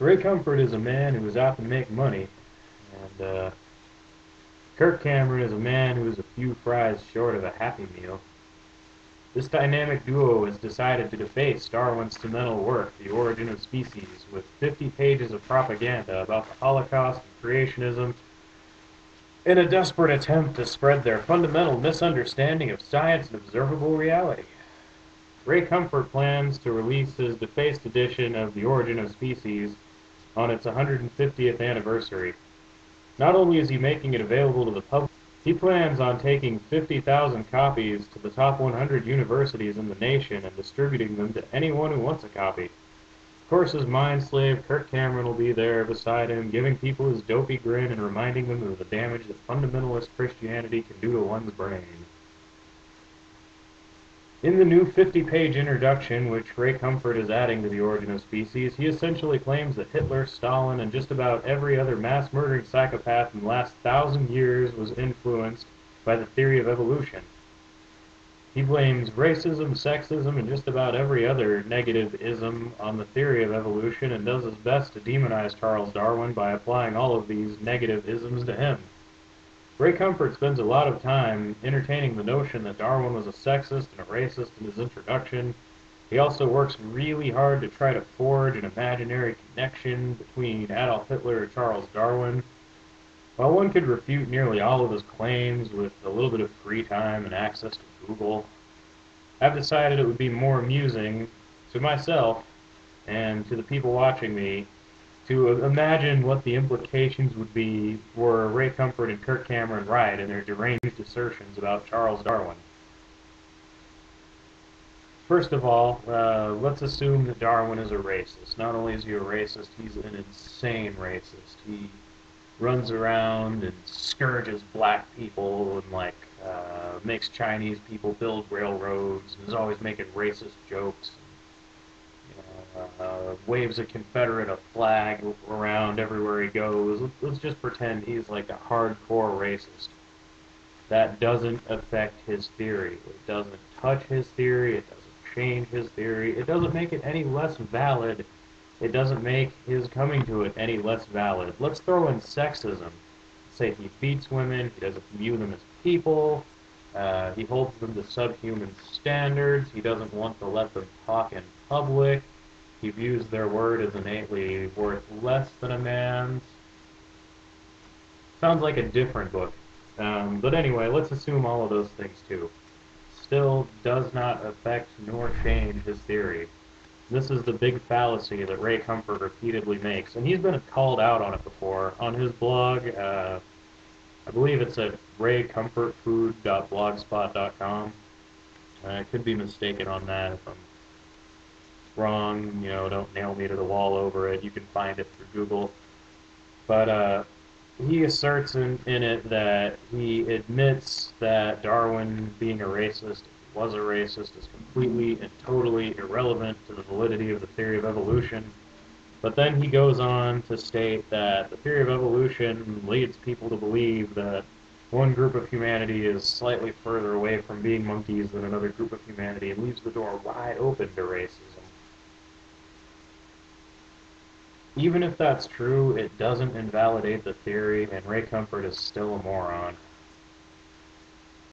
Ray Comfort is a man who is out to make money, and Kirk Cameron is a man who is a few fries short of a Happy Meal. This dynamic duo has decided to deface Darwin's seminal work, The Origin of Species, with 50 pages of propaganda about the Holocaust and creationism in a desperate attempt to spread their fundamental misunderstanding of science and observable reality. Ray Comfort plans to release his defaced edition of The Origin of Species on its 150th anniversary. Not only is he making it available to the public, he plans on taking 50,000 copies to the top 100 universities in the nation and distributing them to anyone who wants a copy. Of course, his mind slave, Kirk Cameron, will be there beside him, giving people his dopey grin and reminding them of the damage that fundamentalist Christianity can do to one's brain. In the new 50-page introduction, which Ray Comfort is adding to The Origin of Species, he essentially claims that Hitler, Stalin, and just about every other mass-murdering psychopath in the last 1,000 years was influenced by the theory of evolution. He blames racism, sexism, and just about every other negative ism on the theory of evolution and does his best to demonize Charles Darwin by applying all of these negative isms to him. Ray Comfort spends a lot of time entertaining the notion that Darwin was a sexist and a racist in his introduction. He also works really hard to try to forge an imaginary connection between Adolf Hitler and Charles Darwin. While one could refute nearly all of his claims with a little bit of free time and access to Google, I've decided it would be more amusing to myself and to the people watching me to imagine what the implications would be were Ray Comfort and Kirk Cameron right in their deranged assertions about Charles Darwin. First of all, let's assume that Darwin is a racist. Not only is he a racist, he's an insane racist. He runs around and scourges black people and makes Chinese people build railroads and is always making racist jokes. Waves a Confederate flag around everywhere he goes. Let's just pretend he's like a hardcore racist. That doesn't affect his theory. It doesn't touch his theory. It doesn't change his theory. It doesn't make it any less valid. It doesn't make his coming to it any less valid. Let's throw in sexism. Say he beats women. He doesn't view them as people. He holds them to subhuman standards. He doesn't want to let them talk in public. He views their word as innately worth less than a man's. Sounds like a different book. But anyway, let's assume all of those things too. Still does not affect nor change his theory. This is the big fallacy that Ray Comfort repeatedly makes, and he's been called out on it before. On his blog, I believe it's at raycomfortfood.blogspot.com. I could be mistaken on that if I'm wrong, don't nail me to the wall over it. You can find it through Google. But he asserts in it that he admits that Darwin, being a racist, if he was a racist, is completely and totally irrelevant to the validity of the theory of evolution. But then he goes on to state that the theory of evolution leads people to believe that one group of humanity is slightly further away from being monkeys than another group of humanity and leaves the door wide open to racism. Even if that's true, it doesn't invalidate the theory, and Ray Comfort is still a moron.